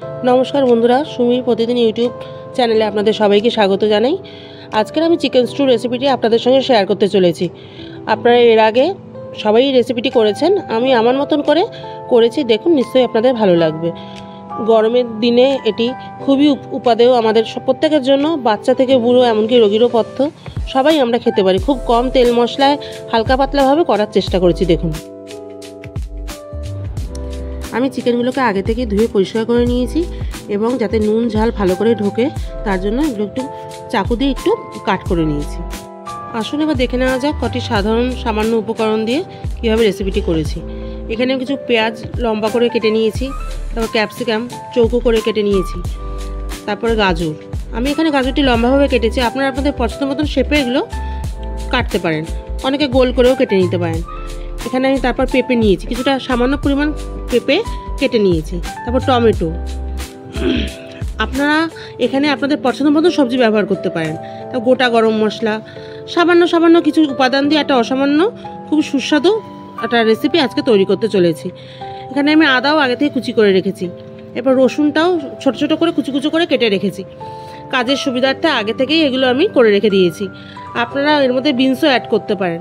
नमस्कार बंधुरा सुमिर प्रतिदिन यूट्यूब चैनले आपनादेर सबाइके स्वागत जानाई। आजकेर आमी चिकेन स्टू रेसिपिटी आपनादेर संगे शेयर करते चलेछि। आपनारा एर आगे सबाई रेसिपिटी करेछेन, आमी आमार मतन करे करेछि, देखुन निश्चयई आपनादेर भालो लागबे। गरमेर दिने एटी खूबई उपादेय आमादेर प्रत्येकेर जोन्नो, बाच्चा थेके बुड़ो एमनकि रोगीरও पथ्य सबाई आमरा खेते पारी। खूब कम तेल मशलाय हालका पातला भावे करार चेष्टा करेछि। देखुन আমি চিকেনগুলোকে আগে থেকে ধুয়ে পরিষ্কার করে নিয়েছি এবং যাতে নুন ঝাল ভালো করে ঢোকে তার জন্য এগুলো একটু চাকু দিয়ে একটু কাট করে নিয়েছি। আসুন এবার দেখে নেওয়া যাক কটি সাধারণ সামান্য উপকরণ দিয়ে কীভাবে রেসিপিটি করেছি। এখানে কিছু পেঁয়াজ লম্বা করে কেটে নিয়েছি, তারপর ক্যাপসিকাম চৌকো করে কেটে নিয়েছি, তারপরে গাজর। আমি এখানে গাজরটি লম্বাভাবে কেটেছি, আপনারা আপনাদের পছন্দ মতন শেপে এগুলো কাটতে পারেন, অনেকে গোল করেও কেটে নিতে পারেন। এখানে আমি তারপর পেঁপে নিয়েছি, কিছুটা সামান্য পরিমাণ পেঁপে কেটে নিয়েছি, তারপর টমেটো। আপনারা এখানে আপনাদের পছন্দ মতো সবজি ব্যবহার করতে পারেন। তারপর গোটা গরম মশলা, সামান্য সামান্য কিছু উপাদান দিয়ে একটা অসামান্য খুব সুস্বাদু একটা রেসিপি আজকে তৈরি করতে চলেছি। এখানে আমি আদাও আগে থেকে কুচি করে রেখেছি, এরপর রসুনটাও ছোট ছোট করে কুচি কুচি করে কেটে রেখেছি। কাজের সুবিধার্থে আগে থেকেই এগুলো আমি করে রেখে দিয়েছি। আপনারা এর মধ্যে বিনসও অ্যাড করতে পারেন।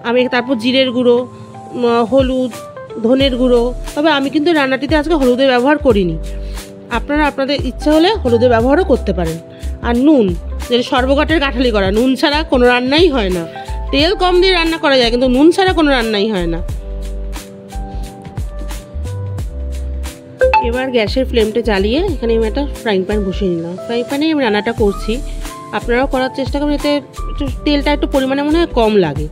আমি তারপর জিরের গুঁড়ো, হলুদ, ধনের গুঁড়ো, তবে আমি কিন্তু রান্নাটিতে আজকে হলুদের ব্যবহার করিনি। আপনারা আপনাদের ইচ্ছা হলে হলুদের ব্যবহারও করতে পারেন। আর নুন, যেটা সর্বঘাটের কাঠালি করা, নুন ছাড়া কোনো রান্নাই হয় না। তেল কম দিয়ে রান্না করা যায়, কিন্তু নুন ছাড়া কোনো রান্নাই হয় না। এবার গ্যাসের ফ্লেমটা জ্বালিয়ে এখানে আমি একটা ফ্রাইং প্যান বসিয়ে নিলাম। ফ্রাইং প্যানে আমি রান্নাটা করছি, আপনারাও করার চেষ্টা করবেন, এতে তেলটা একটু পরিমাণে মনে হয় কম লাগে।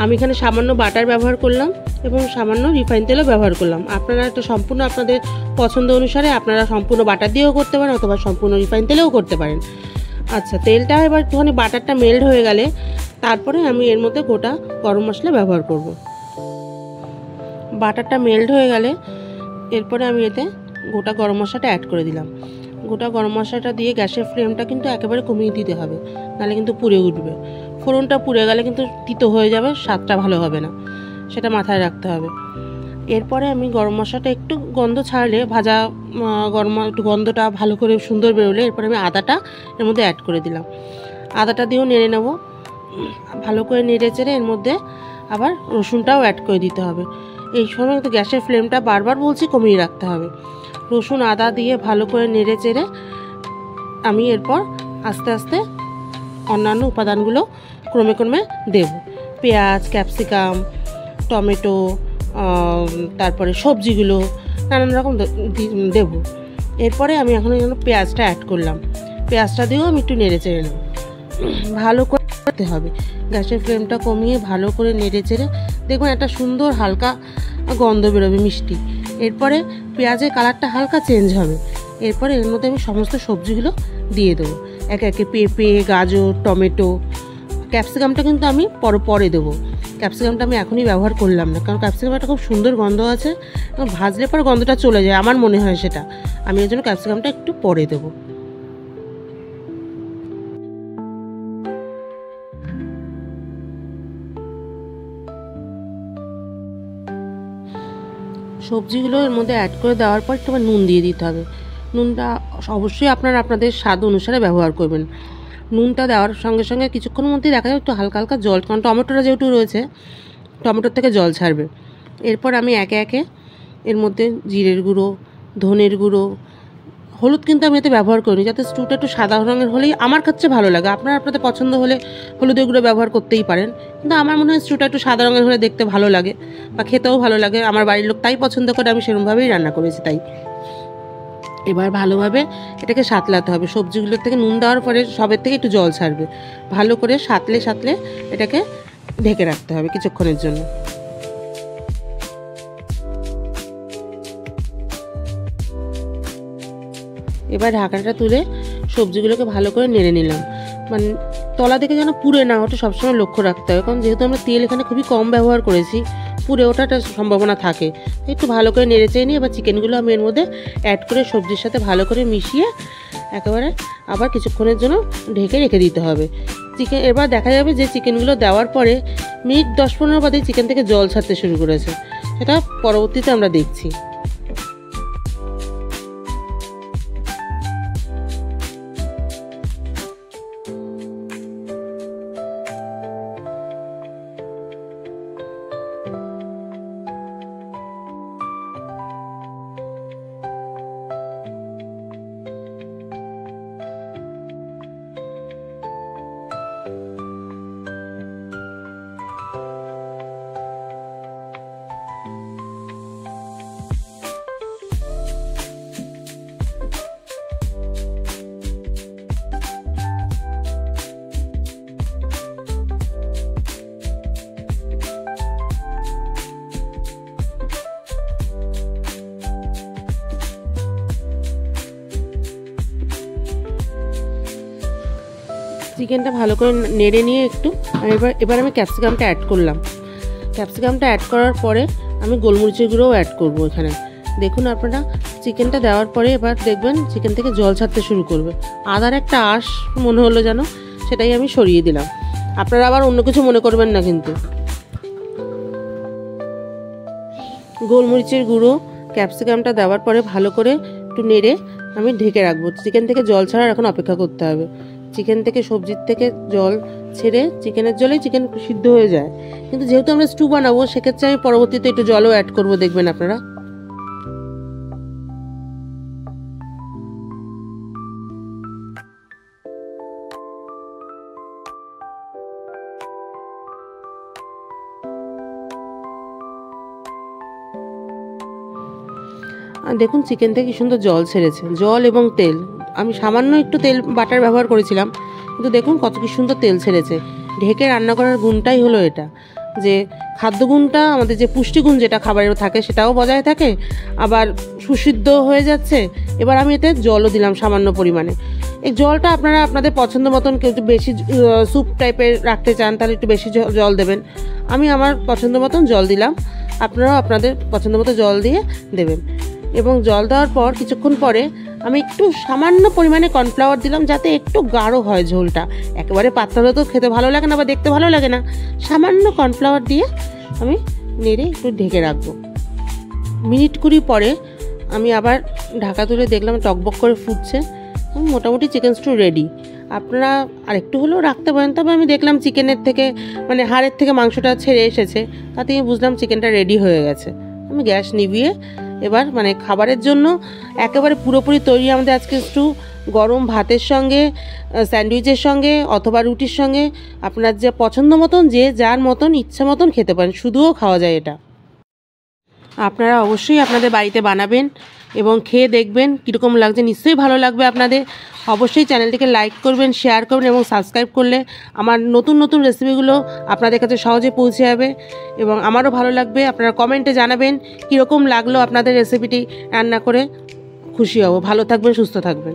আমি এখানে সামান্য বাটার ব্যবহার করলাম এবং সামান্য রিফাইন তেলও ব্যবহার করলাম। আপনারা এটা সম্পূর্ণ আপনাদের পছন্দ অনুসারে আপনারা সম্পূর্ণ বাটার দিয়েও করতে পারেন অথবা সম্পূর্ণ রিফাইন তেলেও করতে পারেন। আচ্ছা, তেলটা এবার একটুখানি বাটারটা মেল্ট হয়ে গেলে তারপরে আমি এর মধ্যে গোটা গরম মশলা ব্যবহার করব। বাটারটা মেল্ট হয়ে গেলে এরপরে আমি এতে গোটা গরম মশলাটা অ্যাড করে দিলাম। গোটা গরম মশলাটা দিয়ে গ্যাসের ফ্লেমটা কিন্তু একেবারে কমিয়ে দিতে হবে, নাহলে কিন্তু পুড়ে উঠবে। ফোড়নটা পুড়ে গেলে কিন্তু তিতো হয়ে যাবে, স্বাদটা ভালো হবে না, সেটা মাথায় রাখতে হবে। এরপরে আমি গরম মশলাটা একটু গন্ধ ছাড়লে, ভাজা গরম একটু গন্ধটা ভালো করে সুন্দর বেরোলে এরপরে আমি আদাটা এর মধ্যে অ্যাড করে দিলাম। আদাটা দিয়েও নেড়ে নেব, ভালো করে নেড়ে চেড়ে এর মধ্যে আবার রসুনটাও অ্যাড করে দিতে হবে। এই সময় তো গ্যাসের ফ্লেমটা বারবার বলছি কমিয়ে রাখতে হবে। রসুন আদা দিয়ে ভালো করে নেড়ে চেড়ে আমি এরপর আস্তে আস্তে অন্যান্য উপাদানগুলো ক্রমে ক্রমে দেব। পেঁয়াজ, ক্যাপসিকাম, টমেটো, তারপরে সবজিগুলো নানান রকম দেব। এরপরে আমি এখন পেঁয়াজটা অ্যাড করলাম, পেঁয়াজটা দিয়েও আমি একটু নেড়ে চেড়ে নেব। ভালো করে করতে হবে, গ্যাসের ফ্লেমটা কমিয়ে ভালো করে নেড়ে চেড়ে দেখবেন একটা সুন্দর হালকা গন্ধ বেরোবে, মিষ্টি। এরপরে পেঁয়াজের কালারটা হালকা চেঞ্জ হবে। এরপরে এর মধ্যে আমি সমস্ত সবজিগুলো দিয়ে দেবো একে একে। পেঁপে, গাজর, টমেটো, ক্যাপসিকামটা কিন্তু আমি পরে দেবো। ক্যাপসিকামটা আমি এখনই ব্যবহার করলাম না, কারণ ক্যাপসিকামটা একটা খুব সুন্দর গন্ধ আছে, ভাজলে পরে গন্ধটা চলে যায়, আমার মনে হয় সেটা। আমি এর জন্য ক্যাপসিকামটা একটু পরে দেবো। সবজিগুলো এর মধ্যে অ্যাড করে দেওয়ার পর একটু নুন দিয়ে দিতে হবে। নুনটা অবশ্যই আপনারা আপনাদের স্বাদ অনুসারে ব্যবহার করবেন। নুনটা দেওয়ার সঙ্গে সঙ্গে কিছুক্ষণের মধ্যেই দেখা যাবে একটু হালকা হালকা জল, কারণ টমেটোটা যেহেতু রয়েছে টমেটোর থেকে জল ছাড়বে। এরপর আমি একে একে এর মধ্যে জিরের গুঁড়ো, ধনের গুঁড়ো, হলুদ কিন্তু আমি এতে ব্যবহার করিনি, যাতে স্টুটা একটু সাদা রঙের হলেই আমার কাছে ভালো লাগে। আপনারা আপনাদের পছন্দ হলে হলুদের গুঁড়ো ব্যবহার করতেই পারেন, কিন্তু আমার মনে হয় স্টুটা একটু সাদা রঙের হলে দেখতে ভালো লাগে বা খেতেও ভালো লাগে। আমার বাড়ির লোক তাই পছন্দ করে, আমি সেরকমভাবেই রান্না করেছি তাই। এবার ভালোভাবে এটাকে সাঁতলাতে হবে। সবজিগুলোর থেকে নুন দেওয়ার পরে সবের থেকে একটু জল ছাড়বে, ভালো করে সাঁতলে সাঁতলে এটাকে ঢেকে রাখতে হবে কিছুক্ষণের জন্য। এবার ঢাকাটা তুলে সবজিগুলোকে ভালো করে নেড়ে নিলাম, মানে তলা থেকে যেন পুড়ে না ওঠে সবসময় লক্ষ্য রাখতে হবে, কারণ যেহেতু আমরা তেল এখানে খুবই কম ব্যবহার করেছি, পুড়ে ওঠার সম্ভাবনা থাকে। একটু ভালো করে নেড়ে চেয়ে নিয়ে এবার চিকেনগুলো আমি এর মধ্যে অ্যাড করে সবজির সাথে ভালো করে মিশিয়ে একেবারে আবার কিছুক্ষণের জন্য ঢেকে রেখে দিতে হবে। চিকেন এবার দেখা যাবে যে চিকেনগুলো দেওয়ার পরে মিনিট 10-15 বাদে চিকেন থেকে জল ছাড়তে শুরু করেছে, সেটা পরবর্তীতে আমরা দেখছি। চিকেনটা ভালো করে নেড়ে নিয়ে একটু এবার আমি ক্যাপসিকামটা অ্যাড করলাম। ক্যাপসিকামটা অ্যাড করার পরে আমি গোলমরিচের গুঁড়োও অ্যাড করব এখানে। দেখুন আপনারা চিকেনটা দেওয়ার পরে এবার দেখবেন চিকেন থেকে জল ছাড়তে শুরু করবে। আদার একটা আঁশ মনে হলো যেন, সেটাই আমি সরিয়ে দিলাম। আপনারা আবার অন্য কিছু মনে করবেন না কিন্তু। গোলমরিচের গুঁড়ো ক্যাপসিকামটা দেওয়ার পরে ভালো করে একটু নেড়ে আমি ঢেকে রাখবো। চিকেন থেকে জল ছাড়ার এখন অপেক্ষা করতে হবে। চিকেন থেকে সবজির থেকে জল ছেড়ে চিকেনের জলেই চিকেন সিদ্ধ হয়ে যায়, কিন্তু যেহেতু আমরা স্টু বানাবো সেক্ষেত্রে আমি পরবর্তীতে একটু জলও অ্যাড করবো, দেখবেন আপনারা। আর দেখুন চিকেন থেকে কি সুন্দর জল ছেড়েছে, জল এবং তেল। আমি সামান্য একটু তেল বাটার ব্যবহার করেছিলাম, কিন্তু দেখুন কত কি সুন্দর তেল ছেড়েছে। ঢেকে রান্না করার গুণটাই হলো এটা, যে খাদ্যগুণটা আমাদের যে পুষ্টিগুণ যেটা খাবারেও থাকে সেটাও বজায় থাকে, আবার সুসিদ্ধ হয়ে যাচ্ছে। এবার আমি এতে জলও দিলাম সামান্য পরিমাণে। এই জলটা আপনারা আপনাদের পছন্দ মতন, কেউ একটু বেশি স্যুপ টাইপের রাখতে চান তাহলে একটু বেশি জল দেবেন। আমি আমার পছন্দ মতন জল দিলাম, আপনারাও আপনাদের পছন্দ মতো জল দিয়ে দেবেন। এবং জল দেওয়ার পর কিছুক্ষণ পরে আমি একটু সামান্য পরিমাণে কর্নফ্লাওয়ার দিলাম, যাতে একটু গাঢ় হয় ঝোলটা। একেবারে পাতলা হলে তো খেতে ভালো লাগে না বা দেখতে ভালো লাগে না। সামান্য কর্নফ্লাওয়ার দিয়ে আমি নেড়ে একটু ঢেকে রাখবো। মিনিট 20 পরে আমি আবার ঢাকা তুলে দেখলাম টকবক করে ফুটছে। মোটামুটি চিকেন স্টু রেডি। আপনারা আরেকটু হলেও রাখতে পারেন, তবে আমি দেখলাম চিকেনের থেকে মানে হাড়ের থেকে মাংসটা ছেড়ে এসেছে, তাতে আমি বুঝলাম চিকেনটা রেডি হয়ে গেছে। আমি গ্যাস নিভিয়ে এবার মানে খাবারের জন্য একেবারে পুরোপুরি তৈরি আমাদের আজকে স্টু। গরম ভাতের সঙ্গে, স্যান্ডউইচের সঙ্গে অথবা রুটির সঙ্গে আপনার যে পছন্দ মতন, যে যার মতন ইচ্ছা মতন খেতে পারেন। শুধুও খাওয়া যায় এটা। আপনারা অবশ্যই আপনাদের বাড়িতে বানাবেন এবং খেয়ে দেখবেন কীরকম লাগছে। নিশ্চয়ই ভালো লাগবে আপনাদের। অবশ্যই চ্যানেলটিকে লাইক করবেন, শেয়ার করবেন এবং সাবস্ক্রাইব করলে আমার নতুন নতুন রেসিপিগুলো আপনাদের কাছে সহজে পৌঁছে যাবে এবং আমারও ভালো লাগবে। আপনারা কমেন্টে জানাবেন কীরকম লাগলো আপনাদের রেসিপিটি রান্না করে। খুশি হব। ভালো থাকবেন, সুস্থ থাকবেন।